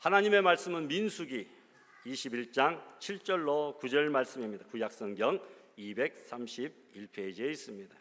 하나님의 말씀은 민수기 21장 7절로 9절 말씀입니다. 구약성경 231페이지에 있습니다.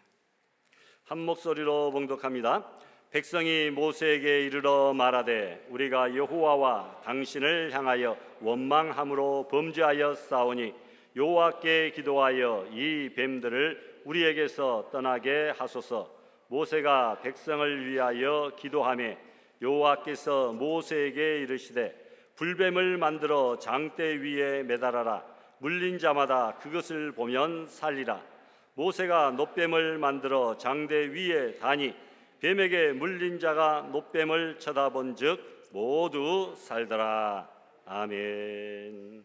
한 목소리로 봉독합니다. 백성이 모세에게 이르러 말하되 우리가 여호와와 당신을 향하여 원망함으로 범죄하여 싸우니 여호와께 기도하여 이 뱀들을 우리에게서 떠나게 하소서. 모세가 백성을 위하여 기도하매 여호와께서 모세에게 이르시되 불뱀을 만들어 장대 위에 매달아라. 물린 자마다 그것을 보면 살리라. 모세가 놋뱀을 만들어 장대 위에 다니 뱀에게 물린 자가 놋뱀을 쳐다본 즉 모두 살더라. 아멘.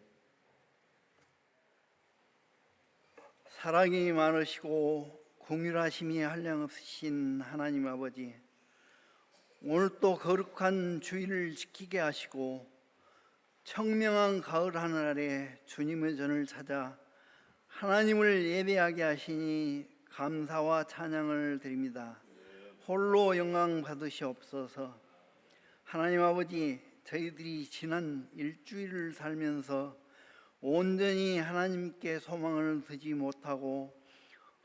사랑이 많으시고 공율하심이 한량없으신 하나님 아버지, 오늘 또 거룩한 주일을 지키게 하시고 청명한 가을 하늘 아래 주님의 전을 찾아 하나님을 예배하게 하시니 감사와 찬양을 드립니다. 홀로 영광 받으시옵소서. 하나님 아버지, 저희들이 지난 일주일을 살면서 온전히 하나님께 소망을 두지 못하고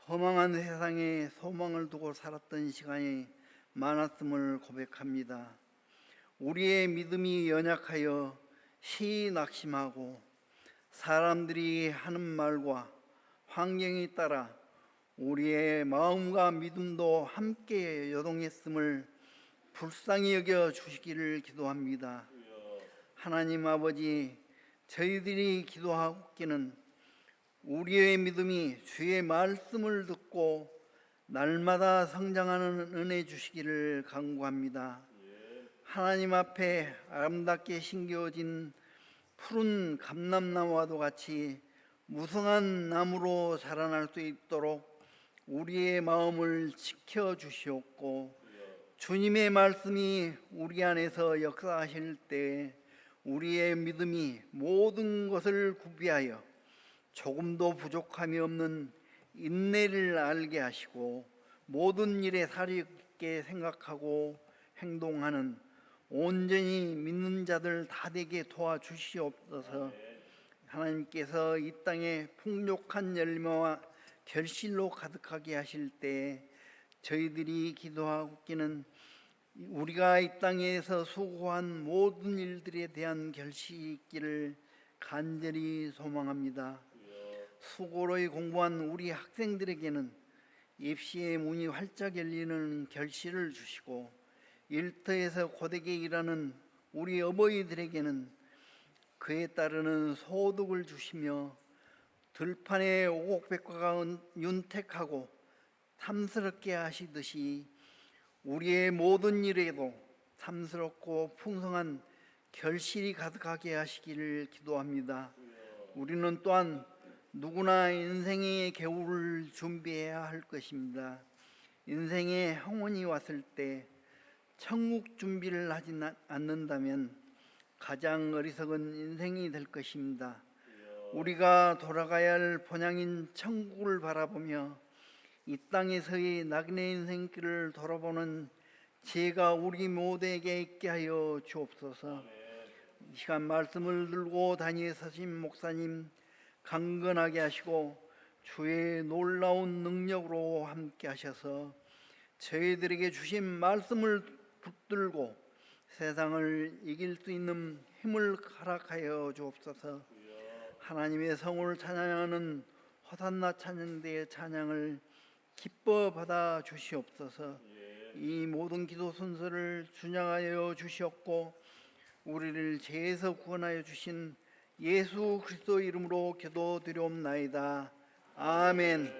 허망한 세상에 소망을 두고 살았던 시간이 많았음을 고백합니다. 우리의 믿음이 연약하여 시이 낙심하고 사람들이 하는 말과 환경에 따라 우리의 마음과 믿음도 함께 요동했음을 불쌍히 여겨 주시기를 기도합니다. 하나님 아버지, 저희들이 기도하옵기는 우리의 믿음이 주의 말씀을 듣고 날마다 성장하는 은혜 주시기를 간구합니다. 하나님 앞에 아름답게 심겨진 푸른 감람나무와도 같이 무성한 나무로 자라날 수 있도록 우리의 마음을 지켜주시옵고, 주님의 말씀이 우리 안에서 역사하실 때 우리의 믿음이 모든 것을 구비하여 조금도 부족함이 없는 인내를 알게 하시고 모든 일에 사리 있게 생각하고 행동하는 온전히 믿는 자들 다 되게 도와주시옵소서. 하나님께서 이 땅에 풍족한 열매와 결실로 가득하게 하실 때 저희들이 기도하기는 우리가 이 땅에서 수고한 모든 일들에 대한 결실이 있기를 간절히 소망합니다. 수고로이 공부한 우리 학생들에게는 입시의 문이 활짝 열리는 결실을 주시고, 일터에서 고되게 일하는 우리 어머니들에게는 그에 따르는 소득을 주시며, 들판의 오곡백과가 윤택하고 탐스럽게 하시듯이 우리의 모든 일에도 탐스럽고 풍성한 결실이 가득하게 하시기를 기도합니다. 우리는 또한 누구나 인생의 겨울을 준비해야 할 것입니다. 인생의 형원이 왔을 때 천국 준비를 하지 않는다면 가장 어리석은 인생이 될 것입니다. 우리가 돌아가야 할 본향인 천국을 바라보며 이 땅에서의 낙인의 인생길을 돌아보는 지혜가 우리 모두에게 있게 하여 주옵소서. 이 시간 말씀을 들고 다니에 서신 목사님 강건하게 하시고 주의 놀라운 능력으로 함께 하셔서 저희들에게 주신 말씀을 붙들고 세상을 이길 수 있는 힘을 허락하여 주옵소서. 하나님의 성을 찬양하는 호산나 찬양대의 찬양을 기뻐 받아 주시옵소서. 이 모든 기도 순서를 준양하여 주시옵고 우리를 죄에서 구원하여 주신 예수 그리스도 이름으로 기도드리옵나이다. 아멘.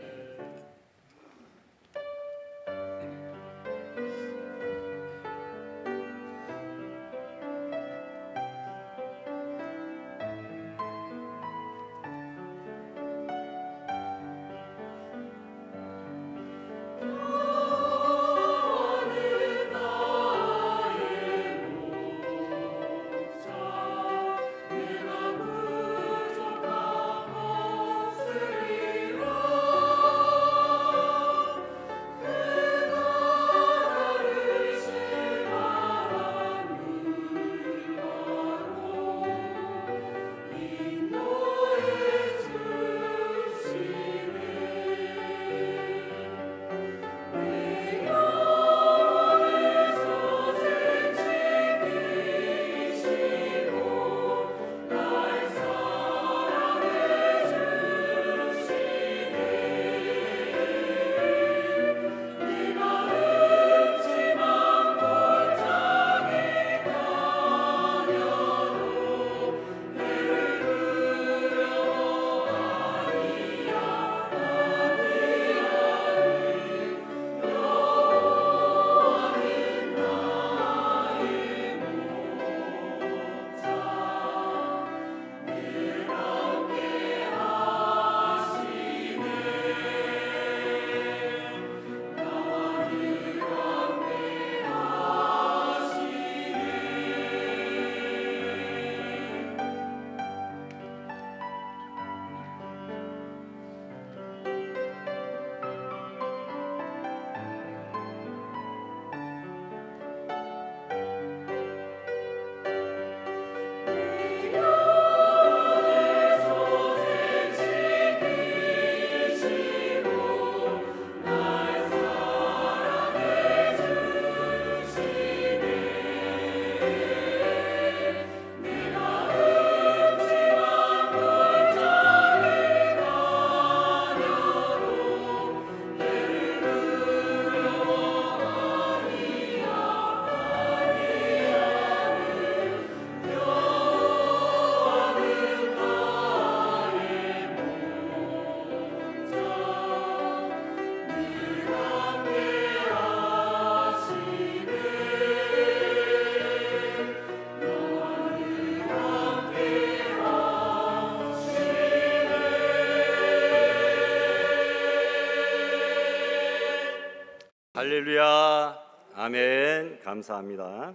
할렐루야, 아멘. 감사합니다.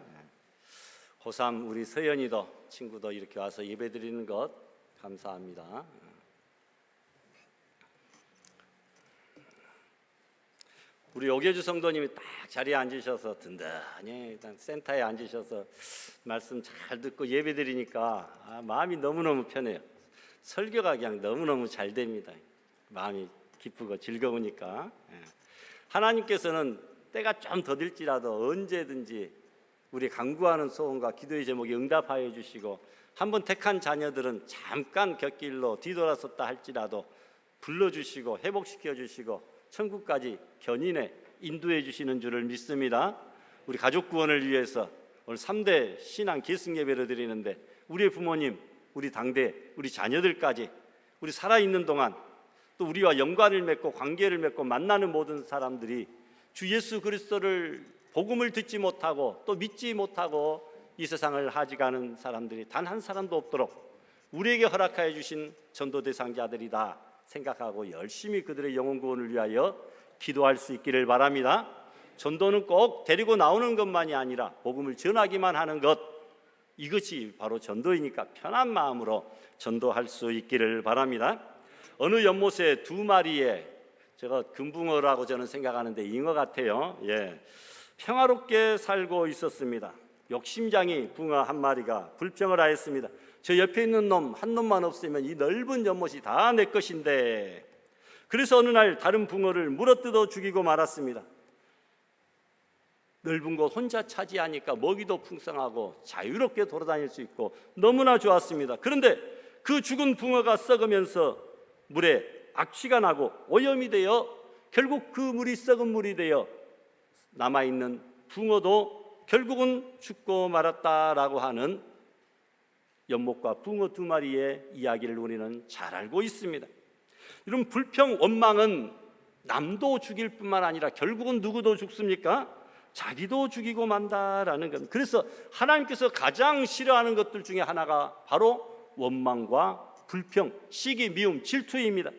고3 우리 서연이도 친구도 이렇게 와서 예배드리는 것 감사합니다. 우리 오계주 성도님이 딱 자리에 앉으셔서 든든히 일단 센터에 앉으셔서 말씀 잘 듣고 예배드리니까 마음이 너무너무 편해요. 설교가 그냥 너무너무 잘 됩니다. 마음이 기쁘고 즐거우니까. 하나님께서는 때가 좀 더딜지라도 언제든지 우리 간구하는 소원과 기도의 제목에 응답하여 주시고, 한번 택한 자녀들은 잠깐 곁길로 뒤돌아섰다 할지라도 불러주시고 회복시켜 주시고 천국까지 견인해 인도해 주시는 줄을 믿습니다. 우리 가족 구원을 위해서 오늘 3대 신앙 계승 예배를 드리는데, 우리의 부모님, 우리 당대, 우리 자녀들까지 우리 살아있는 동안 또 우리와 연관을 맺고 관계를 맺고 만나는 모든 사람들이 주 예수 그리스도를 복음을 듣지 못하고 또 믿지 못하고 이 세상을 하직하는 사람들이 단 한 사람도 없도록 우리에게 허락하여 주신 전도 대상자들이다 생각하고 열심히 그들의 영혼 구원을 위하여 기도할 수 있기를 바랍니다. 전도는 꼭 데리고 나오는 것만이 아니라 복음을 전하기만 하는 것, 이것이 바로 전도이니까 편한 마음으로 전도할 수 있기를 바랍니다. 어느 연못에 두 마리의, 제가 금붕어라고 저는 생각하는데 잉어 같아요. 평화롭게 살고 있었습니다. 욕심장이 붕어 한 마리가 불평을 하였습니다. 저 옆에 있는 놈 한 놈만 없으면 이 넓은 연못이 다 내 것인데. 그래서 어느 날 다른 붕어를 물어뜯어 죽이고 말았습니다. 넓은 곳 혼자 차지하니까 먹이도 풍성하고 자유롭게 돌아다닐 수 있고 너무나 좋았습니다. 그런데 그 죽은 붕어가 썩으면서 물에 악취가 나고 오염이 되어 결국 그 물이 썩은 물이 되어 남아있는 붕어도 결국은 죽고 말았다라고 하는 연못과 붕어 두 마리의 이야기를 우리는 잘 알고 있습니다. 이런 불평, 원망은 남도 죽일 뿐만 아니라 결국은 누구도 죽습니까? 자기도 죽이고 만다라는 것. 그래서 하나님께서 가장 싫어하는 것들 중에 하나가 바로 원망과 불평, 시기, 미움, 질투입니다.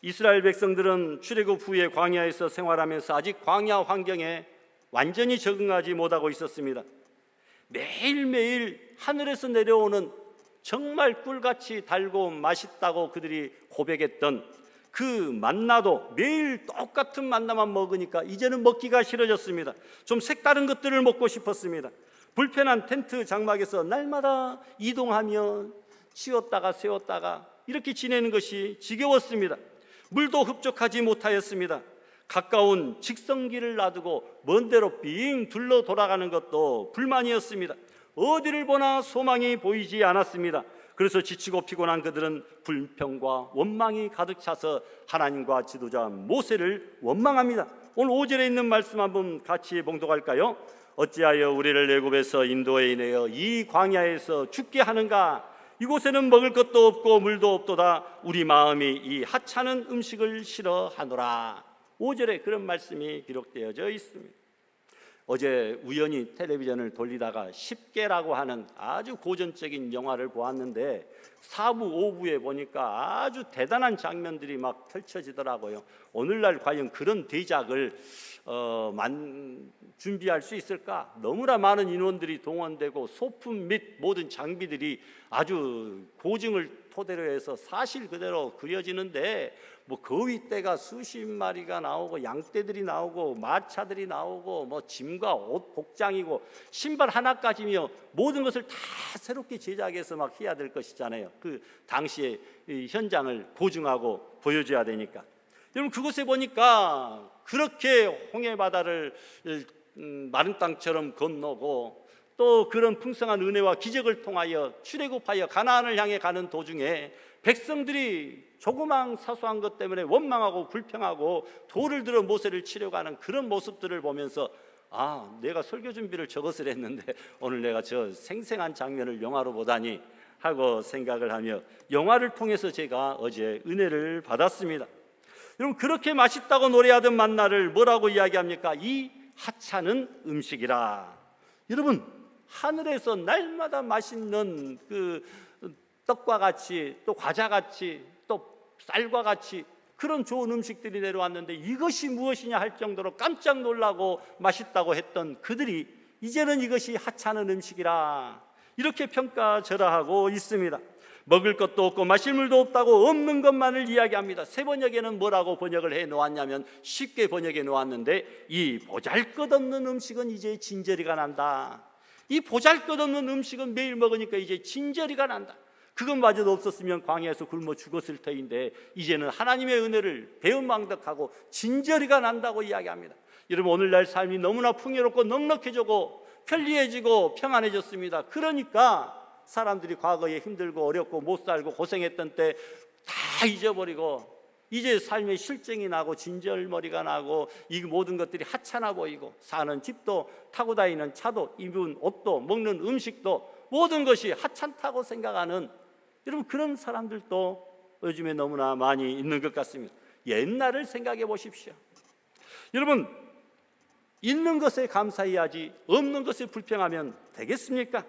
이스라엘 백성들은 출애굽 후에 광야에서 생활하면서 아직 광야 환경에 완전히 적응하지 못하고 있었습니다. 매일매일 하늘에서 내려오는 정말 꿀같이 달고 맛있다고 그들이 고백했던 그 만나도 매일 똑같은 만나만 먹으니까 이제는 먹기가 싫어졌습니다. 좀 색다른 것들을 먹고 싶었습니다. 불편한 텐트 장막에서 날마다 이동하며 치웠다가 세웠다가 이렇게 지내는 것이 지겨웠습니다. 물도 흡족하지 못하였습니다. 가까운 직선길을 놔두고 먼 데로 빙 둘러 돌아가는 것도 불만이었습니다. 어디를 보나 소망이 보이지 않았습니다. 그래서 지치고 피곤한 그들은 불평과 원망이 가득 차서 하나님과 지도자 모세를 원망합니다. 오늘 5절에 있는 말씀 한번 같이 봉독할까요? 어찌하여 우리를 애굽에서 인도해 인하여 이 광야에서 죽게 하는가? 이곳에는 먹을 것도 없고 물도 없도다. 우리 마음이 이 하찮은 음식을 싫어하노라. 5절에 그런 말씀이 기록되어져 있습니다. 어제 우연히 텔레비전을 돌리다가 10개라고 하는 아주 고전적인 영화를 보았는데 4부, 5부에 보니까 아주 대단한 장면들이 막 펼쳐지더라고요. 오늘날 과연 그런 대작을 준비할 수 있을까? 너무나 많은 인원들이 동원되고 소품 및 모든 장비들이 아주 고증을 토대로 해서 사실 그대로 그려지는데, 뭐 거위떼가 수십 마리가 나오고 양떼들이 나오고 마차들이 나오고 뭐 짐과 옷 복장이고 신발 하나까지며 모든 것을 다 새롭게 제작해서 막 해야 될 것이잖아요. 그 당시에 이 현장을 고증하고 보여줘야 되니까. 여러분, 그곳에 보니까 그렇게 홍해 바다를 마른 땅처럼 건너고 또 그런 풍성한 은혜와 기적을 통하여 출애굽하여 가나안을 향해 가는 도중에 백성들이 조그만 사소한 것 때문에 원망하고 불평하고 돌을 들어 모세를 치려고 하는 그런 모습들을 보면서 내가 설교 준비를 저것을 했는데 오늘 내가 저 생생한 장면을 영화로 보다니 하고 생각을 하며 영화를 통해서 제가 어제 은혜를 받았습니다. 여러분, 그렇게 맛있다고 노래하던 만나를 뭐라고 이야기합니까? 이 하찮은 음식이라. 여러분, 하늘에서 날마다 맛있는 그 떡과 같이 또 과자 같이 또 쌀과 같이 그런 좋은 음식들이 내려왔는데 이것이 무엇이냐 할 정도로 깜짝 놀라고 맛있다고 했던 그들이 이제는 이것이 하찮은 음식이라 이렇게 평가절하하고 있습니다. 먹을 것도 없고 마실 물도 없다고 없는 것만을 이야기합니다. 새 번역에는 뭐라고 번역을 해 놓았냐면 쉽게 번역해 놓았는데 이 보잘것없는 음식은 이제 진저리가 난다. 이 보잘것없는 음식은 매일 먹으니까 이제 진저리가 난다. 그것마저도 없었으면 광야에서 굶어 죽었을 터인데 이제는 하나님의 은혜를 배은망덕하고 진저리가 난다고 이야기합니다. 여러분, 오늘날 삶이 너무나 풍요롭고 넉넉해지고 편리해지고 평안해졌습니다. 그러니까 사람들이 과거에 힘들고 어렵고 못 살고 고생했던 때 다 잊어버리고 이제 삶의 실증이 나고 진절머리가 나고 이 모든 것들이 하찮아 보이고 사는 집도 타고 다니는 차도 입은 옷도 먹는 음식도 모든 것이 하찮다고 생각하는 여러분 그런 사람들도 요즘에 너무나 많이 있는 것 같습니다. 옛날을 생각해 보십시오. 여러분, 있는 것에 감사해야지 없는 것에 불평하면 되겠습니까?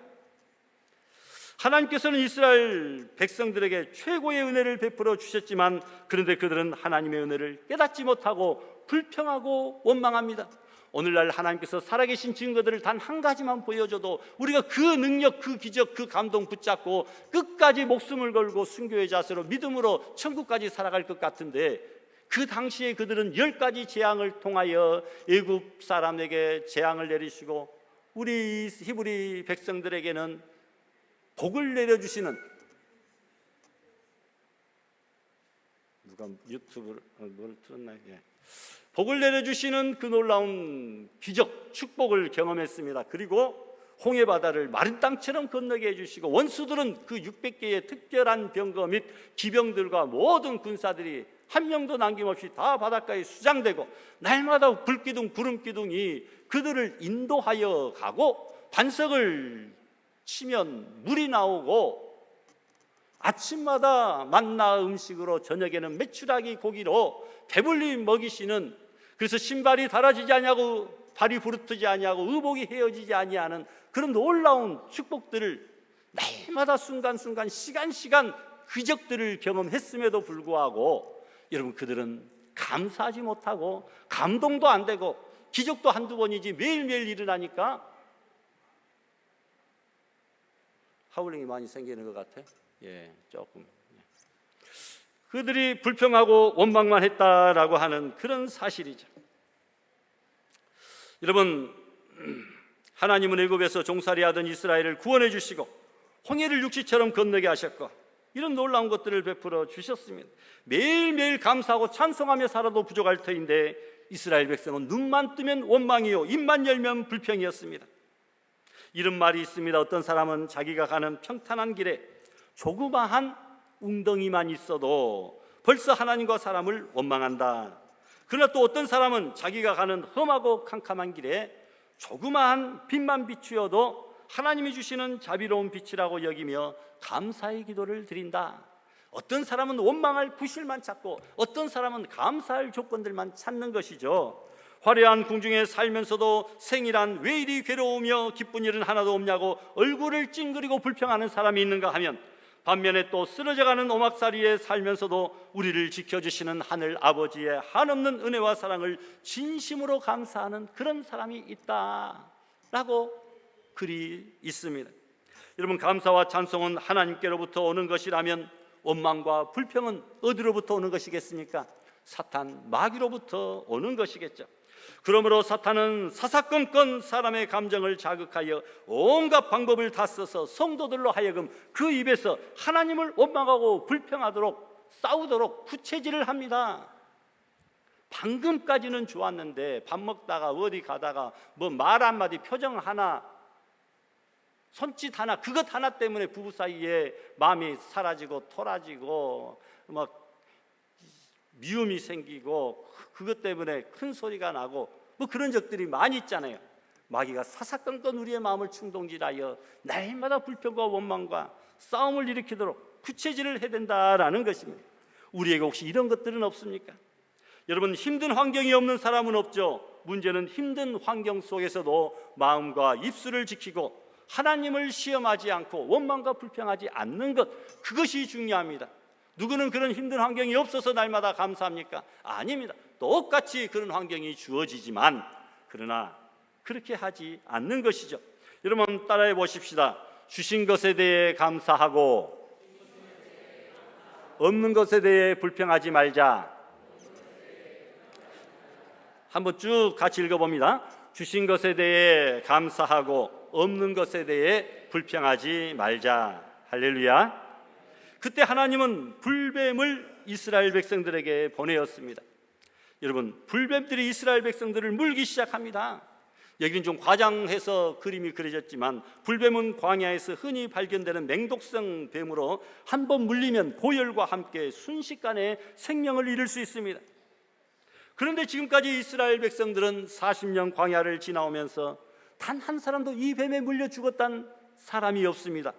하나님께서는 이스라엘 백성들에게 최고의 은혜를 베풀어 주셨지만 그런데 그들은 하나님의 은혜를 깨닫지 못하고 불평하고 원망합니다. 오늘날 하나님께서 살아계신 증거들을 단 한 가지만 보여줘도 우리가 그 능력, 그 기적, 그 감동 붙잡고 끝까지 목숨을 걸고 순교의 자세로 믿음으로 천국까지 살아갈 것 같은데 그 당시에 그들은 10가지 재앙을 통하여 애굽 사람에게 재앙을 내리시고 우리 히브리 백성들에게는 복을 내려주시는 누가 유튜브를 뭘 틀었나? 복을 내려주시는 그 놀라운 기적, 축복을 경험했습니다. 그리고 홍해 바다를 마른 땅처럼 건너게 해주시고 원수들은 그 600개의 특별한 병거 및 기병들과 모든 군사들이 한 명도 남김없이 다 바닷가에 수장되고 날마다 불기둥 구름기둥이 그들을 인도하여 가고 반석을 치면 물이 나오고 아침마다 만나 음식으로 저녁에는 메추라기 고기로 배불리 먹이시는 그래서 신발이 닳아지지 아니하고 발이 부르트지 아니하고 의복이 헤어지지 아니하는 그런 놀라운 축복들을 날마다 순간순간 시간 기적들을 경험했음에도 불구하고 여러분 그들은 감사하지 못하고 감동도 안 되고 기적도 한두 번이지 매일매일 일어나니까 하울링이 많이 생기는 것 같아. 조금. 그들이 불평하고 원망만 했다라고 하는 그런 사실이죠. 여러분, 하나님은 애굽에서 종살이하던 이스라엘을 구원해 주시고 홍해를 육지처럼 건너게 하셨고 이런 놀라운 것들을 베풀어 주셨습니다. 매일매일 감사하고 찬송하며 살아도 부족할 터인데 이스라엘 백성은 눈만 뜨면 원망이요 입만 열면 불평이었습니다. 이런 말이 있습니다. 어떤 사람은 자기가 가는 평탄한 길에 조그마한 웅덩이만 있어도 벌써 하나님과 사람을 원망한다. 그러나 또 어떤 사람은 자기가 가는 험하고 캄캄한 길에 조그마한 빛만 비추어도 하나님이 주시는 자비로운 빛이라고 여기며 감사의 기도를 드린다. 어떤 사람은 원망할 구실만 찾고 어떤 사람은 감사할 조건들만 찾는 것이죠. 화려한 궁중에 살면서도 생이란 왜 이리 괴로우며 기쁜 일은 하나도 없냐고 얼굴을 찡그리고 불평하는 사람이 있는가 하면 반면에 또 쓰러져가는 오막살이에 살면서도 우리를 지켜주시는 하늘 아버지의 한없는 은혜와 사랑을 진심으로 감사하는 그런 사람이 있다라고 글이 있습니다. 여러분, 감사와 찬송은 하나님께로부터 오는 것이라면 원망과 불평은 어디로부터 오는 것이겠습니까? 사탄, 마귀로부터 오는 것이겠죠. 그러므로 사탄은 사사건건 사람의 감정을 자극하여 온갖 방법을 다 써서 성도들로 하여금 그 입에서 하나님을 원망하고 불평하도록 싸우도록 구체질을 합니다. 방금까지는 좋았는데 밥 먹다가 어디 가다가 뭐 말 한마디 표정 하나 손짓 하나 그것 하나 때문에 부부 사이에 마음이 사라지고 토라지고 막 미움이 생기고 그것 때문에 큰 소리가 나고 뭐 그런 적들이 많이 있잖아요. 마귀가 사사건건 우리의 마음을 충동질하여 날마다 불평과 원망과 싸움을 일으키도록 구체질을 해야 된다라는 것입니다. 우리에게 혹시 이런 것들은 없습니까? 여러분, 힘든 환경이 없는 사람은 없죠. 문제는 힘든 환경 속에서도 마음과 입술을 지키고 하나님을 시험하지 않고 원망과 불평하지 않는 것, 그것이 중요합니다. 누구는 그런 힘든 환경이 없어서 날마다 감사합니까? 아닙니다. 똑같이 그런 환경이 주어지지만 그러나 그렇게 하지 않는 것이죠. 여러분 따라해 보십시다. 주신 것에 대해 감사하고 없는 것에 대해 불평하지 말자. 한번 쭉 같이 읽어봅니다. 주신 것에 대해 감사하고 없는 것에 대해 불평하지 말자. 할렐루야. 그때 하나님은 불뱀을 이스라엘 백성들에게 보내었습니다. 여러분, 불뱀들이 이스라엘 백성들을 물기 시작합니다. 여기는 좀 과장해서 그림이 그려졌지만 불뱀은 광야에서 흔히 발견되는 맹독성 뱀으로 한번 물리면 고열과 함께 순식간에 생명을 잃을 수 있습니다. 그런데 지금까지 이스라엘 백성들은 40년 광야를 지나오면서 단 한 사람도 이 뱀에 물려 죽었다는 사람이 없습니다.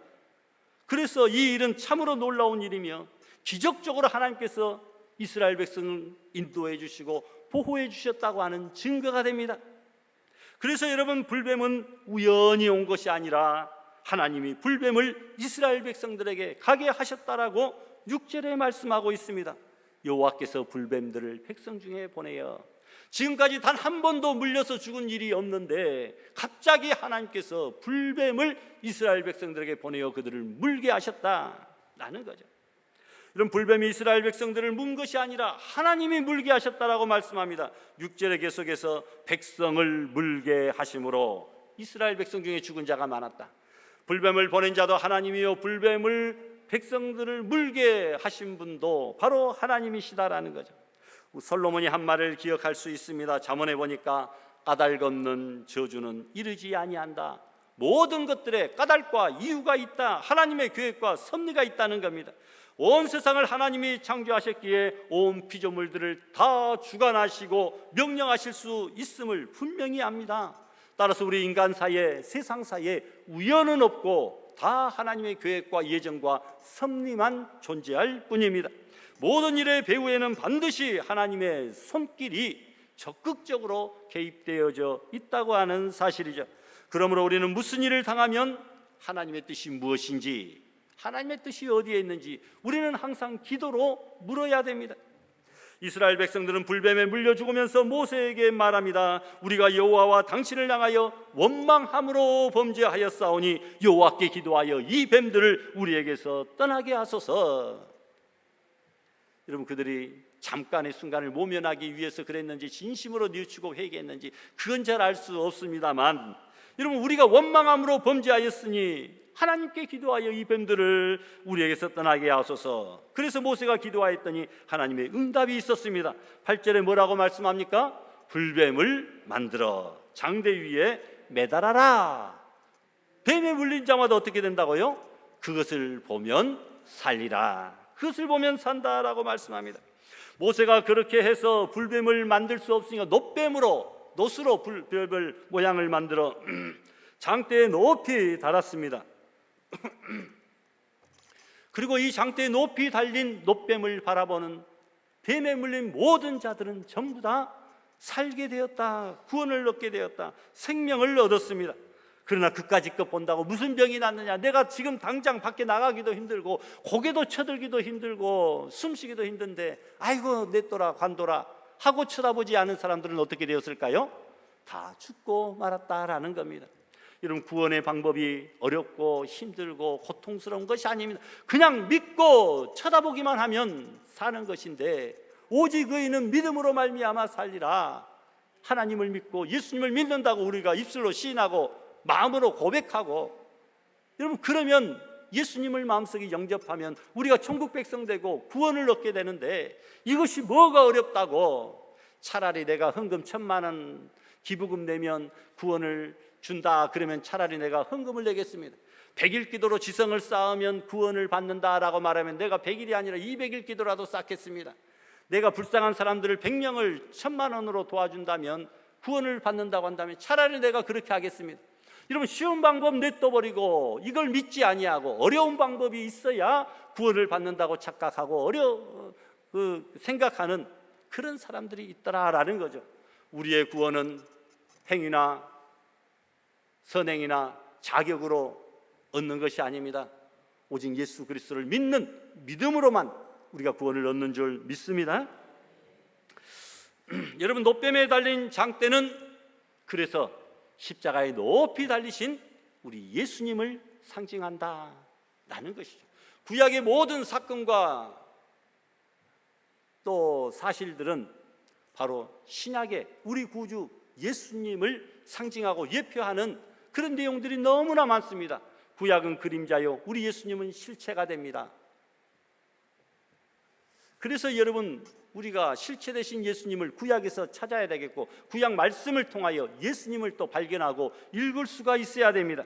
그래서 이 일은 참으로 놀라운 일이며 기적적으로 하나님께서 이스라엘 백성을 인도해 주시고 보호해 주셨다고 하는 증거가 됩니다. 그래서 여러분, 불뱀은 우연히 온 것이 아니라 하나님이 불뱀을 이스라엘 백성들에게 가게 하셨다라고 6절에 말씀하고 있습니다. 여호와께서 불뱀들을 백성 중에 보내어 지금까지 단 한 번도 물려서 죽은 일이 없는데 갑자기 하나님께서 불뱀을 이스라엘 백성들에게 보내어 그들을 물게 하셨다라는 거죠. 이런 불뱀이 이스라엘 백성들을 문 것이 아니라 하나님이 물게 하셨다라고 말씀합니다. 6절에 계속해서 백성을 물게 하심으로 이스라엘 백성 중에 죽은 자가 많았다. 불뱀을 보낸 자도 하나님이요 불뱀을 백성들을 물게 하신 분도 바로 하나님이시다라는 거죠. 솔로몬이 한 말을 기억할 수 있습니다. 잠언에 보니까 까닭 없는 저주는 이르지 아니한다. 모든 것들에 까닭과 이유가 있다. 하나님의 계획과 섭리가 있다는 겁니다. 온 세상을 하나님이 창조하셨기에 온 피조물들을 다 주관하시고 명령하실 수 있음을 분명히 압니다. 따라서 우리 인간 사이에, 세상 사이에 우연은 없고 다 하나님의 계획과 예정과 섭리만 존재할 뿐입니다. 모든 일의 배후에는 반드시 하나님의 손길이 적극적으로 개입되어져 있다고 하는 사실이죠. 그러므로 우리는 무슨 일을 당하면 하나님의 뜻이 무엇인지, 하나님의 뜻이 어디에 있는지 우리는 항상 기도로 물어야 됩니다. 이스라엘 백성들은 불뱀에 물려 죽으면서 모세에게 말합니다. 우리가 여호와와 당신을 향하여 원망함으로 범죄하였사오니 여호와께 기도하여 이 뱀들을 우리에게서 떠나게 하소서. 여러분, 그들이 잠깐의 순간을 모면하기 위해서 그랬는지 진심으로 뉘우치고 회개했는지 그건 잘 알 수 없습니다만, 여러분, 우리가 원망함으로 범죄하였으니 하나님께 기도하여 이 뱀들을 우리에게서 떠나게 하소서. 그래서 모세가 기도하였더니 하나님의 응답이 있었습니다. 8절에 뭐라고 말씀합니까? 불뱀을 만들어 장대 위에 매달아라. 뱀에 물린 자마다 어떻게 된다고요? 그것을 보면 살리라. 그것을 보면 산다라고 말씀합니다. 모세가 그렇게 해서 불뱀을 만들 수 없으니까 놋으로 불뱀을 모양을 만들어 장대에 높이 달았습니다. 그리고 이 장대에 높이 달린 놋뱀을 바라보는 뱀에 물린 모든 자들은 전부 다 살게 되었다, 구원을 얻게 되었다, 생명을 얻었습니다. 그러나 그까짓 것 본다고 무슨 병이 낫느냐, 내가 지금 당장 밖에 나가기도 힘들고 고개도 쳐들기도 힘들고 숨쉬기도 힘든데 아이고 냈더라 관둬라 하고 쳐다보지 않은 사람들은 어떻게 되었을까요? 다 죽고 말았다라는 겁니다. 여러분, 구원의 방법이 어렵고 힘들고 고통스러운 것이 아닙니다. 그냥 믿고 쳐다보기만 하면 사는 것인데 오직 의인은 믿음으로 말미암아 살리라. 하나님을 믿고 예수님을 믿는다고 우리가 입술로 시인하고 마음으로 고백하고, 여러분, 그러면 예수님을 마음속에 영접하면 우리가 천국 백성 되고 구원을 얻게 되는데 이것이 뭐가 어렵다고. 차라리 내가 헌금 1,000만 원 기부금 내면 구원을 준다 그러면 차라리 내가 헌금을 내겠습니다. 100일 기도로 지성을 쌓으면 구원을 받는다라고 말하면 내가 100일이 아니라 200일 기도라도 쌓겠습니다. 내가 불쌍한 사람들을 100명을 1,000만 원으로 도와준다면 구원을 받는다고 한다면 차라리 내가 그렇게 하겠습니다. 여러분, 쉬운 방법 냅둬버리고 이걸 믿지 아니하고 어려운 방법이 있어야 구원을 받는다고 착각하고 생각하는 그런 사람들이 있더라라는 거죠. 우리의 구원은 행위나 선행이나 자격으로 얻는 것이 아닙니다. 오직 예수 그리스도를 믿는 믿음으로만 우리가 구원을 얻는 줄 믿습니다. 여러분, 노뱀에 달린 장대는 그래서 십자가에 높이 달리신 우리 예수님을 상징한다라는 것이죠. 구약의 모든 사건과 또 사실들은 바로 신약의 우리 구주 예수님을 상징하고 예표하는 그런 내용들이 너무나 많습니다. 구약은 그림자요, 우리 예수님은 실체가 됩니다. 그래서 여러분, 우리가 실체 되신 예수님을 구약에서 찾아야 되겠고, 구약 말씀을 통하여 예수님을 또 발견하고 읽을 수가 있어야 됩니다.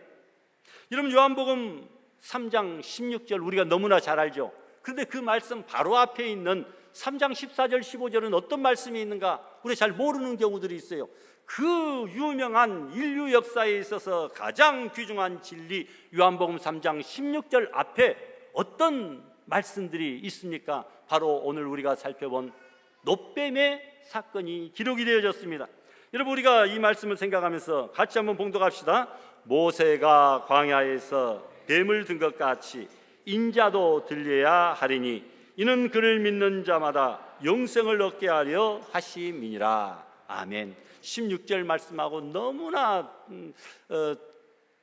여러분, 요한복음 3장 16절 우리가 너무나 잘 알죠. 그런데 그 말씀 바로 앞에 있는 3장 14절 15절은 어떤 말씀이 있는가 우리가 잘 모르는 경우들이 있어요. 그 유명한 인류 역사에 있어서 가장 귀중한 진리, 요한복음 3장 16절 앞에 어떤 말씀들이 있습니까? 바로 오늘 우리가 살펴본 노뱀의 사건이 기록이 되어졌습니다. 여러분, 우리가 이 말씀을 생각하면서 같이 한번 봉독합시다. 모세가 광야에서 뱀을 든 것 같이 인자도 들려야 하리니 이는 그를 믿는 자마다 영생을 얻게 하려 하심이니라. 아멘. 16절 말씀하고 너무나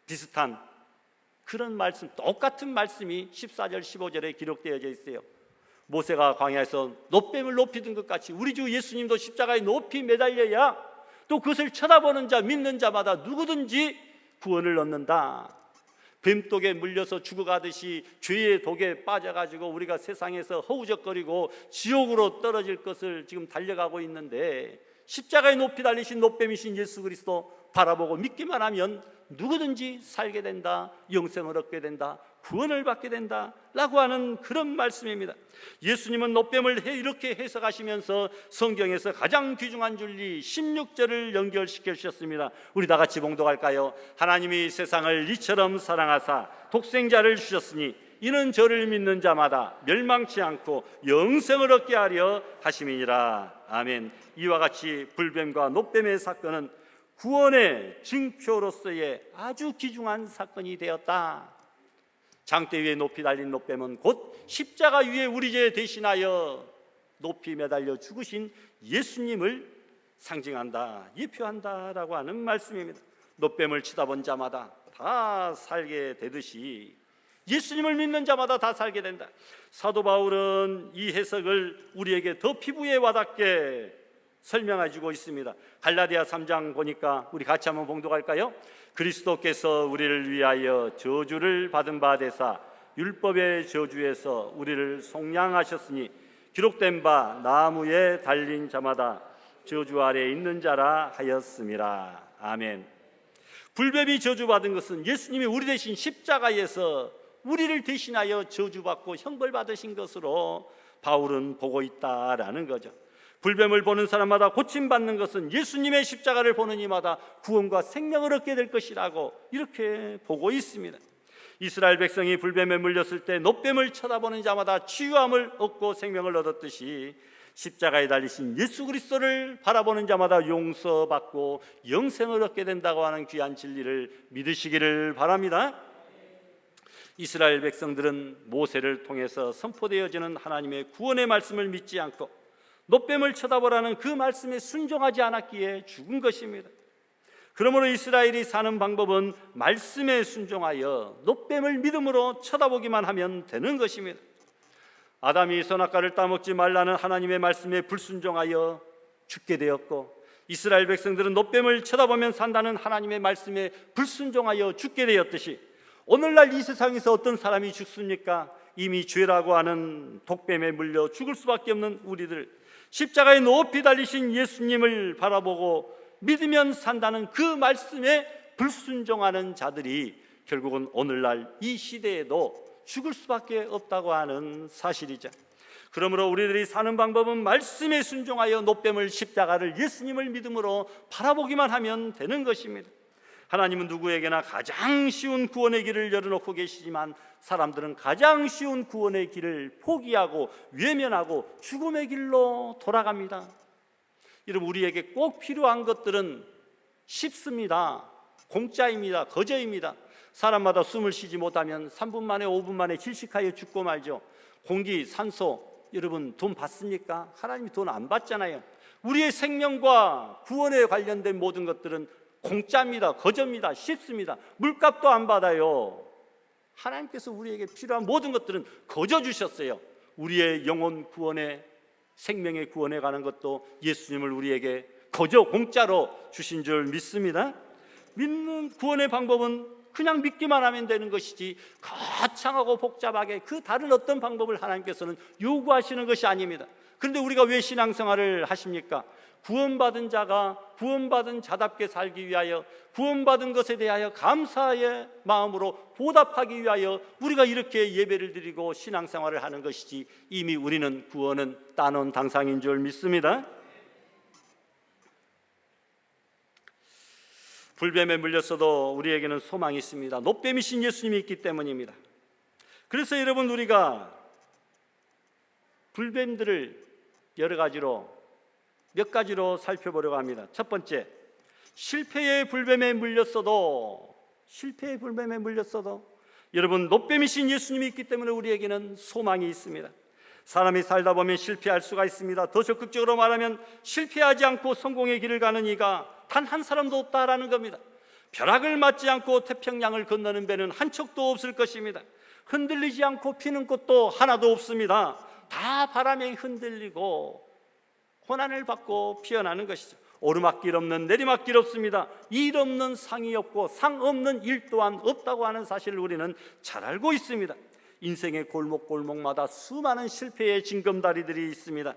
비슷한 그런 말씀, 똑같은 말씀이 14절 15절에 기록되어져 있어요. 모세가 광야에서 노뱀을 높이 든 것 같이 우리 주 예수님도 십자가에 높이 매달려야 또 그것을 쳐다보는 자, 믿는 자마다 누구든지 구원을 얻는다. 뱀독에 물려서 죽어가듯이 죄의 독에 빠져가지고 우리가 세상에서 허우적거리고 지옥으로 떨어질 것을 지금 달려가고 있는데, 십자가에 높이 달리신 노뱀이신 예수 그리스도 바라보고 믿기만 하면 누구든지 살게 된다, 영생을 얻게 된다, 구원을 받게 된다 라고 하는 그런 말씀입니다. 예수님은 노뱀을 이렇게 해석하시면서 성경에서 가장 귀중한 진리 16절을 연결시켜 주셨습니다. 우리 다 같이 봉독할까요? 하나님이 세상을 이처럼 사랑하사 독생자를 주셨으니 이는 저를 믿는 자마다 멸망치 않고 영생을 얻게 하려 하심이니라. 아멘. 이와 같이 불뱀과 노뱀의 사건은 구원의 증표로서의 아주 귀중한 사건이 되었다. 장대 위에 높이 달린 노뱀은 곧 십자가 위에 우리 죄 대신하여 높이 매달려 죽으신 예수님을 상징한다, 예표한다라고 하는 말씀입니다. 노뱀을 치다본 자마다 다 살게 되듯이 예수님을 믿는 자마다 다 살게 된다. 사도 바울은 이 해석을 우리에게 더 피부에 와닿게 설명해 주고 있습니다. 갈라디아 3장 보니까 우리 같이 한번 봉독할까요? 그리스도께서 우리를 위하여 저주를 받은 바 되사 율법의 저주에서 우리를 속량하셨으니 기록된 바 나무에 달린 자마다 저주 아래 있는 자라 하였음이라. 아멘. 불뱀이 저주받은 것은 예수님이 우리 대신 십자가에서 우리를 대신하여 저주받고 형벌받으신 것으로 바울은 보고 있다라는 거죠. 불뱀을 보는 사람마다 고침받는 것은 예수님의 십자가를 보는 이마다 구원과 생명을 얻게 될 것이라고 이렇게 보고 있습니다. 이스라엘 백성이 불뱀에 물렸을 때 노뱀을 쳐다보는 자마다 치유함을 얻고 생명을 얻었듯이 십자가에 달리신 예수 그리스도를 바라보는 자마다 용서받고 영생을 얻게 된다고 하는 귀한 진리를 믿으시기를 바랍니다. 이스라엘 백성들은 모세를 통해서 선포되어지는 하나님의 구원의 말씀을 믿지 않고 노뱀을 쳐다보라는 그 말씀에 순종하지 않았기에 죽은 것입니다. 그러므로 이스라엘이 사는 방법은 말씀에 순종하여 노뱀을 믿음으로 쳐다보기만 하면 되는 것입니다. 아담이 선악과를 따먹지 말라는 하나님의 말씀에 불순종하여 죽게 되었고, 이스라엘 백성들은 노뱀을 쳐다보면 산다는 하나님의 말씀에 불순종하여 죽게 되었듯이 오늘날 이 세상에서 어떤 사람이 죽습니까? 이미 죄라고 하는 독뱀에 물려 죽을 수밖에 없는 우리들, 십자가에 높이 달리신 예수님을 바라보고 믿으면 산다는 그 말씀에 불순종하는 자들이 결국은 오늘날 이 시대에도 죽을 수밖에 없다고 하는 사실이죠. 그러므로 우리들이 사는 방법은 말씀에 순종하여 노뱀을, 십자가를, 예수님을 믿음으로 바라보기만 하면 되는 것입니다. 하나님은 누구에게나 가장 쉬운 구원의 길을 열어놓고 계시지만 사람들은 가장 쉬운 구원의 길을 포기하고 외면하고 죽음의 길로 돌아갑니다. 여러분, 우리에게 꼭 필요한 것들은 쉽습니다. 공짜입니다. 거저입니다. 사람마다 숨을 쉬지 못하면 3분 만에 5분 만에 질식하여 죽고 말죠. 공기, 산소, 여러분 돈 받습니까? 하나님이 돈 안 받잖아요. 우리의 생명과 구원에 관련된 모든 것들은 공짜입니다. 거저입니다. 쉽습니다. 물값도 안 받아요. 하나님께서 우리에게 필요한 모든 것들은 거저 주셨어요. 우리의 영혼 구원에, 생명의 구원에 관한 것도 예수님을 우리에게 거저 공짜로 주신 줄 믿습니다. 믿는 구원의 방법은 그냥 믿기만 하면 되는 것이지 거창하고 복잡하게 그 다른 어떤 방법을 하나님께서는 요구하시는 것이 아닙니다. 그런데 우리가 왜 신앙생활을 하십니까? 구원받은 자가 구원받은 자답게 살기 위하여, 구원받은 것에 대하여 감사의 마음으로 보답하기 위하여 우리가 이렇게 예배를 드리고 신앙생활을 하는 것이지, 이미 우리는 구원은 따놓은 당상인 줄 믿습니다. 불뱀에 물렸어도 우리에게는 소망이 있습니다. 노뱀이신 예수님이 있기 때문입니다. 그래서 여러분, 우리가 불뱀들을 여러 가지로, 몇 가지로 살펴보려고 합니다. 첫 번째, 실패의 불뱀에 물렸어도 여러분, 노뱀이신 예수님이 있기 때문에 우리에게는 소망이 있습니다. 사람이 살다 보면 실패할 수가 있습니다. 더 적극적으로 말하면 실패하지 않고 성공의 길을 가는 이가 단 한 사람도 없다라는 겁니다. 벼락을 맞지 않고 태평양을 건너는 배는 한 척도 없을 것입니다. 흔들리지 않고 피는 꽃도 하나도 없습니다. 다 바람에 흔들리고 고난을 받고 피어나는 것이죠. 오르막길 없는 내리막길 없습니다. 일 없는 상이 없고 상 없는 일 또한 없다고 하는 사실을 우리는 잘 알고 있습니다. 인생의 골목골목마다 수많은 실패의 징검다리들이 있습니다.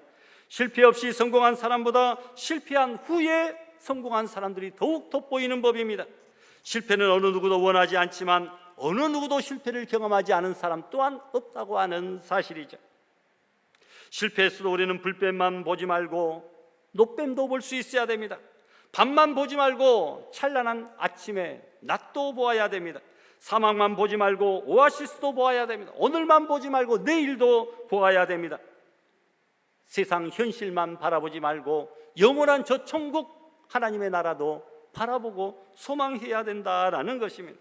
실패 없이 성공한 사람보다 실패한 후에 성공한 사람들이 더욱 돋보이는 법입니다. 실패는 어느 누구도 원하지 않지만 어느 누구도 실패를 경험하지 않은 사람 또한 없다고 하는 사실이죠. 실패했어도 우리는 불뱀만 보지 말고 노뱀도 볼 수 있어야 됩니다. 밤만 보지 말고 찬란한 아침에 낮도 보아야 됩니다. 사막만 보지 말고 오아시스도 보아야 됩니다. 오늘만 보지 말고 내일도 보아야 됩니다. 세상 현실만 바라보지 말고 영원한 저 천국 하나님의 나라도 바라보고 소망해야 된다라는 것입니다.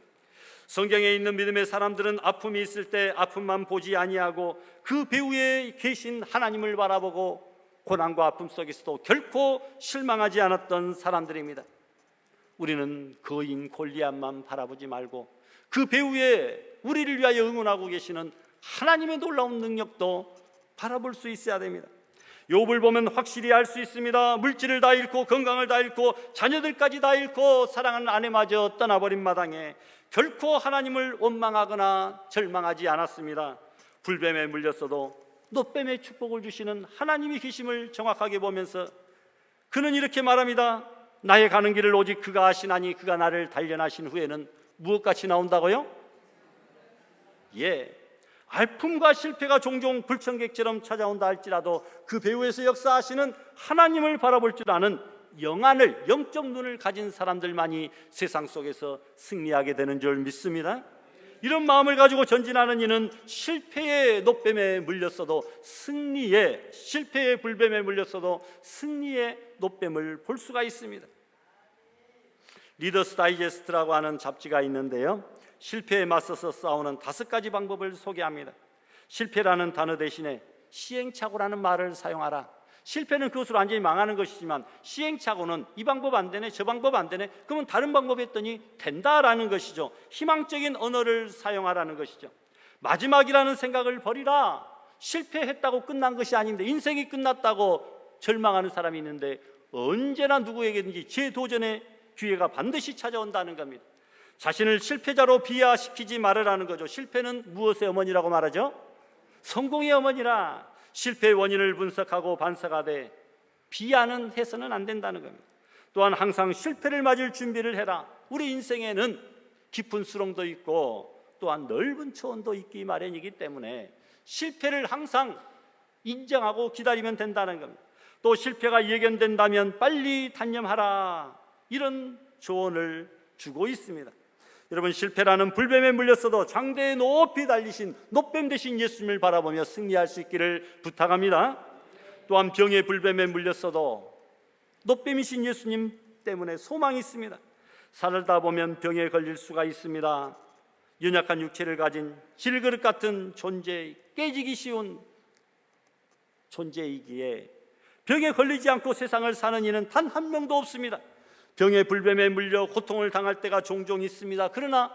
성경에 있는 믿음의 사람들은 아픔이 있을 때 아픔만 보지 아니하고 그 배후에 계신 하나님을 바라보고 고난과 아픔 속에서도 결코 실망하지 않았던 사람들입니다. 우리는 거인 골리앗만 바라보지 말고 그 배후에 우리를 위하여 응원하고 계시는 하나님의 놀라운 능력도 바라볼 수 있어야 됩니다. 욥을 보면 확실히 알 수 있습니다. 물질을 다 잃고 건강을 다 잃고 자녀들까지 다 잃고 사랑하는 아내마저 떠나버린 마당에 결코 하나님을 원망하거나 절망하지 않았습니다. 불뱀에 물렸어도 노뱀의 축복을 주시는 하나님이 계심을 정확하게 보면서 그는 이렇게 말합니다. 나의 가는 길을 오직 그가 아시나니 그가 나를 단련하신 후에는 무엇같이 나온다고요? 아픔과 실패가 종종 불청객처럼 찾아온다 할지라도 그 배후에서 역사하시는 하나님을 바라볼 줄 아는 영안을, 영적 눈을 가진 사람들만이 세상 속에서 승리하게 되는 줄 믿습니다. 이런 마음을 가지고 전진하는 이는 실패의 노뱀에 물렸어도 실패의 불뱀에 물렸어도 승리의 노뱀을 볼 수가 있습니다. 리더스 다이제스트라고 하는 잡지가 있는데요, 실패에 맞서서 싸우는 5가지 방법을 소개합니다. 실패라는 단어 대신에 시행착오라는 말을 사용하라. 실패는 그것으로 완전히 망하는 것이지만 시행착오는 이 방법 안 되네, 저 방법 안 되네, 그러면 다른 방법 했더니 된다라는 것이죠. 희망적인 언어를 사용하라는 것이죠. 마지막이라는 생각을 버리라. 실패했다고 끝난 것이 아닌데, 인생이 끝났다고 절망하는 사람이 있는데 언제나 누구에게든지 재도전의 기회가 반드시 찾아온다는 겁니다. 자신을 실패자로 비하시키지 말으라는 거죠. 실패는 무엇의 어머니라고 말하죠? 성공의 어머니라. 실패의 원인을 분석하고 반성하되 비하는 해서는 안 된다는 겁니다. 또한 항상 실패를 맞을 준비를 해라. 우리 인생에는 깊은 수렁도 있고 또한 넓은 초원도 있기 마련이기 때문에 실패를 항상 인정하고 기다리면 된다는 겁니다. 또 실패가 예견된다면 빨리 단념하라. 이런 조언을 주고 있습니다. 여러분, 실패라는 불뱀에 물렸어도 장대에 높이 달리신 노뱀 되신 예수님을 바라보며 승리할 수 있기를 부탁합니다. 또한 병의 불뱀에 물렸어도 노뱀이신 예수님 때문에 소망이 있습니다. 살다 보면 병에 걸릴 수가 있습니다. 연약한 육체를 가진 질그릇 같은 존재, 깨지기 쉬운 존재이기에 병에 걸리지 않고 세상을 사는 이는 단 한 명도 없습니다. 병의 불뱀에 물려 고통을 당할 때가 종종 있습니다. 그러나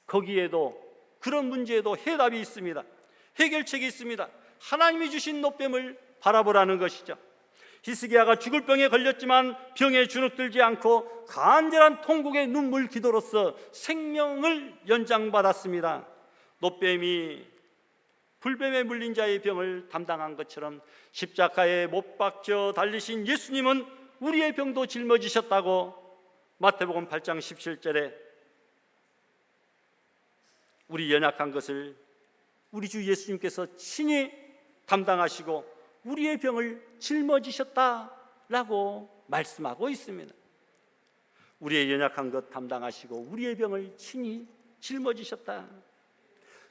거기에도, 그런 문제에도 해답이 있습니다. 해결책이 있습니다. 하나님이 주신 노뱀을 바라보라는 것이죠. 히스기야가 죽을 병에 걸렸지만 병에 주눅들지 않고 간절한 통곡의 눈물 기도로서 생명을 연장받았습니다. 노뱀이 불뱀에 물린 자의 병을 담당한 것처럼 십자가에 못 박혀 달리신 예수님은 우리의 병도 짊어지셨다고 마태복음 8장 17절에 우리 연약한 것을 우리 주 예수님께서 친히 담당하시고 우리의 병을 짊어지셨다라고 말씀하고 있습니다. 우리의 연약한 것 담당하시고 우리의 병을 친히 짊어지셨다.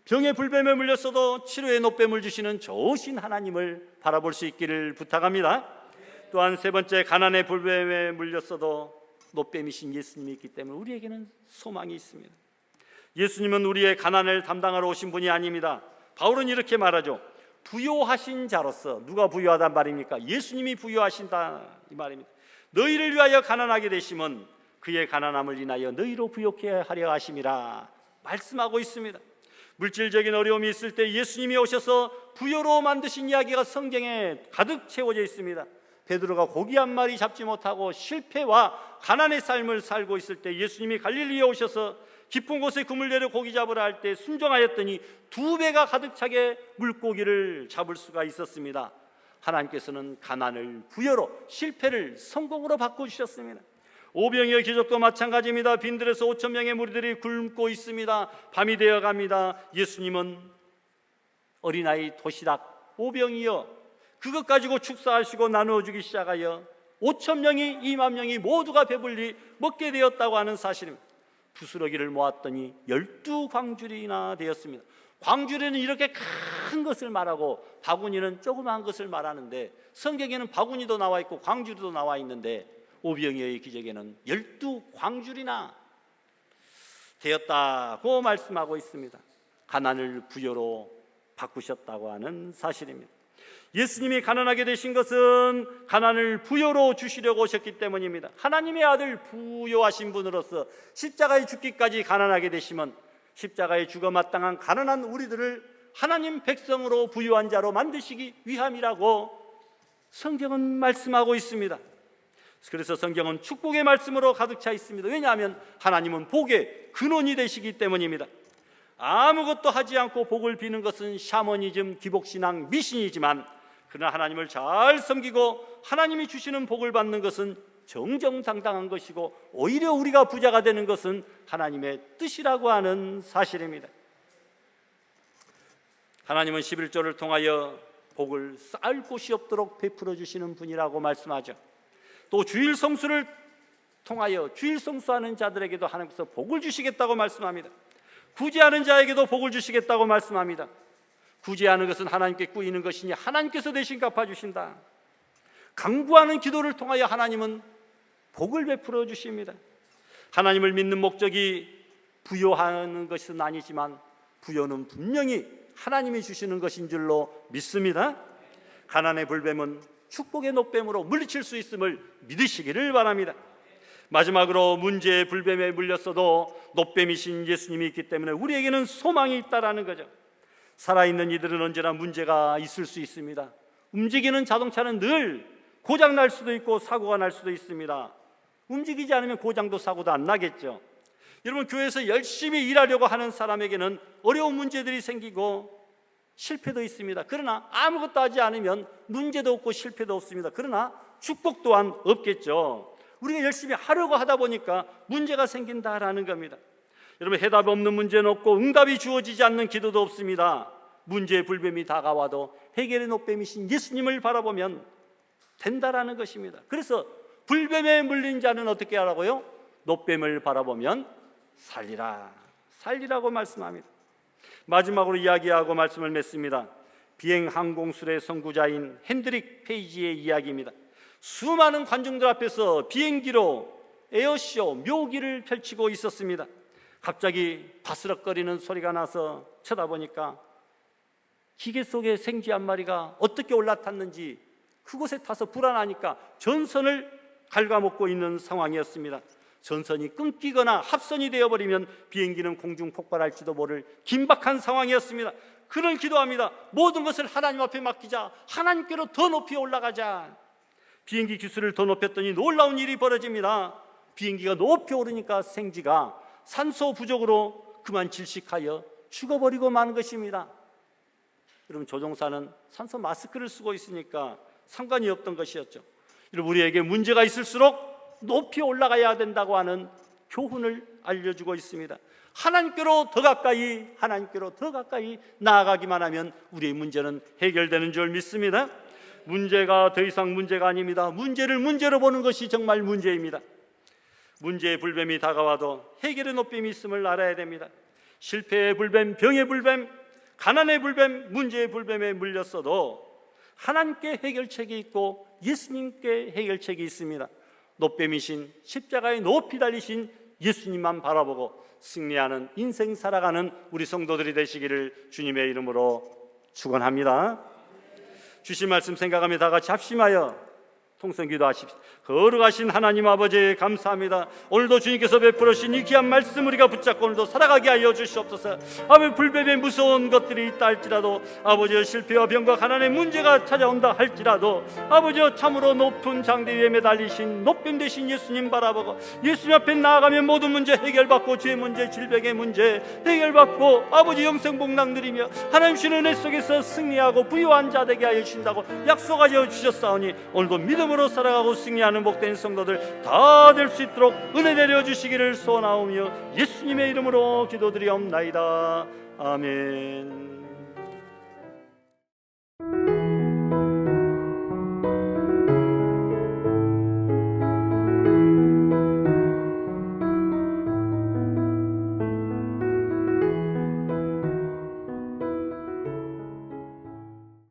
병의 불뱀에 물렸어도 치료의 노뱀을 주시는 좋으신 하나님을 바라볼 수 있기를 부탁합니다. 또한 세 번째, 가난의 불뱀에 물렸어도 노뱀이신 예수님이 있기 때문에 우리에게는 소망이 있습니다. 예수님은 우리의 가난을 담당하러 오신 분이 아닙니다. 바울은 이렇게 말하죠. 부요하신 자로서, 누가 부요하단 말입니까? 예수님이 부요하신다 이 말입니다. 너희를 위하여 가난하게 되심은 그의 가난함을 인하여 너희로 부요케 하려 하심이라 말씀하고 있습니다. 물질적인 어려움이 있을 때 예수님이 오셔서 부요로 만드신 이야기가 성경에 가득 채워져 있습니다. 베드로가 고기 한 마리 잡지 못하고 실패와 가난의 삶을 살고 있을 때 예수님이 갈릴리에 오셔서 깊은 곳에 그물 내려 고기 잡으라 할 때 순종하였더니 2배가 가득 차게 물고기를 잡을 수가 있었습니다. 하나님께서는 가난을 부여로, 실패를 성공으로 바꿔주셨습니다. 오병이어 기적도 마찬가지입니다. 빈들에서 5천 명의 무리들이 굶고 있습니다. 밤이 되어갑니다. 예수님은 어린아이 도시락 오병이어 그것 가지고 축사하시고 나누어 주기 시작하여 5천 명이 2만 명이 모두가 배불리 먹게 되었다고 하는 사실입니다. 부스러기를 모았더니 12광주리나 되었습니다. 광주리는 이렇게 큰 것을 말하고 바구니는 조그마한 것을 말하는데 성경에는 바구니도 나와 있고 광주리도 나와 있는데 오병이어의 기적에는 12광주리나 되었다고 말씀하고 있습니다. 가난을 부여로 바꾸셨다고 하는 사실입니다. 예수님이 가난하게 되신 것은 가난을 부여로 주시려고 오셨기 때문입니다. 하나님의 아들 부요하신 분으로서 십자가에 죽기까지 가난하게 되시면 십자가에 죽어 마땅한 가난한 우리들을 하나님 백성으로 부유한 자로 만드시기 위함이라고 성경은 말씀하고 있습니다. 그래서 성경은 축복의 말씀으로 가득 차 있습니다. 왜냐하면 하나님은 복의 근원이 되시기 때문입니다. 아무것도 하지 않고 복을 비는 것은 샤머니즘, 기복신앙, 미신이지만 그러나 하나님을 잘 섬기고 하나님이 주시는 복을 받는 것은 정정당당한 것이고 오히려 우리가 부자가 되는 것은 하나님의 뜻이라고 하는 사실입니다. 하나님은 11조를 통하여 복을 쌓을 곳이 없도록 베풀어 주시는 분이라고 말씀하죠. 또 주일 성수를 통하여 주일 성수하는 자들에게도 하나님께서 복을 주시겠다고 말씀합니다. 구제하는 자에게도 복을 주시겠다고 말씀합니다. 구제하는 것은 하나님께 꾸이는 것이니 하나님께서 대신 갚아주신다. 간구하는 기도를 통하여 하나님은 복을 베풀어 주십니다. 하나님을 믿는 목적이 부요하는 것은 아니지만 부요는 분명히 하나님이 주시는 것인 줄로 믿습니다. 가난의 불뱀은 축복의 노뱀으로 물리칠 수 있음을 믿으시기를 바랍니다. 마지막으로 문제의 불뱀에 물렸어도 노뱀이신 예수님이 있기 때문에 우리에게는 소망이 있다라는 거죠. 살아있는 이들은 언제나 문제가 있을 수 있습니다. 움직이는 자동차는 늘 고장 날 수도 있고 사고가 날 수도 있습니다. 움직이지 않으면 고장도 사고도 안 나겠죠. 여러분, 교회에서 열심히 일하려고 하는 사람에게는 어려운 문제들이 생기고 실패도 있습니다. 그러나 아무것도 하지 않으면 문제도 없고 실패도 없습니다. 그러나 축복 또한 없겠죠. 우리가 열심히 하려고 하다 보니까 문제가 생긴다라는 겁니다. 여러분, 해답 없는 문제는 없고 응답이 주어지지 않는 기도도 없습니다. 문제의 불뱀이 다가와도 해결의 노뱀이신 예수님을 바라보면 된다라는 것입니다. 그래서 불뱀에 물린 자는 어떻게 하라고요? 노뱀을 바라보면 살리라고 말씀합니다. 마지막으로 이야기하고 말씀을 맺습니다. 비행 항공술의 선구자인 핸드릭 페이지의 이야기입니다. 수많은 관중들 앞에서 비행기로 에어쇼 묘기를 펼치고 있었습니다. 갑자기 바스럭거리는 소리가 나서 쳐다보니까 기계 속에 생쥐 한 마리가 어떻게 올라탔는지 그곳에 타서 불안하니까 전선을 갉아먹고 있는 상황이었습니다. 전선이 끊기거나 합선이 되어버리면 비행기는 공중 폭발할지도 모를 긴박한 상황이었습니다. 그는 기도합니다. 모든 것을 하나님 앞에 맡기자. 하나님께로 더 높이 올라가자. 비행기 기술을 더 높였더니 놀라운 일이 벌어집니다. 비행기가 높이 오르니까 생쥐가 산소 부족으로 그만 질식하여 죽어버리고 마는 것입니다. 여러분, 조종사는 산소 마스크를 쓰고 있으니까 상관이 없던 것이었죠. 여러분, 우리에게 문제가 있을수록 높이 올라가야 된다고 하는 교훈을 알려주고 있습니다. 하나님께로 더 가까이, 하나님께로 더 가까이 나아가기만 하면 우리의 문제는 해결되는 줄 믿습니다. 문제가 더 이상 문제가 아닙니다. 문제를 문제로 보는 것이 정말 문제입니다. 문제의 불뱀이 다가와도 해결의 노뱀이 있음을 알아야 됩니다. 실패의 불뱀, 병의 불뱀, 가난의 불뱀, 문제의 불뱀에 물렸어도 하나님께 해결책이 있고 예수님께 해결책이 있습니다. 노뱀이신 십자가에 높이 달리신 예수님만 바라보고 승리하는 인생 살아가는 우리 성도들이 되시기를 주님의 이름으로 축원합니다. 주신 말씀 생각하며 다 같이 합심하여 통성 기도하십시오. 거룩하신 하나님 아버지, 감사합니다. 오늘도 주님께서 베풀어 주신 이 귀한 말씀 우리가 붙잡고 오늘도 살아가게 하여 주시옵소서. 아버지, 불뱀의 무서운 것들이 있다 할지라도, 아버지, 실패와 병과 가난의 문제가 찾아온다 할지라도, 아버지, 참으로 높은 장대 위에 매달리신 높임 되신 예수님 바라보고 예수님 앞에 나아가면 모든 문제 해결받고, 죄 문제, 질병의 문제 해결받고, 아버지, 영생복락 누리며 하나님 주시는 은혜 속에서 승리하고 부유한 자 되게 하여 주신다고 약속하여 주셨사오니 오늘도 믿음으로 살아가고 승리하는 복된 성도들 다 될 수 있도록 은혜 내려주시기를 소원하오며 예수님의 이름으로 기도드리옵나이다. 아멘.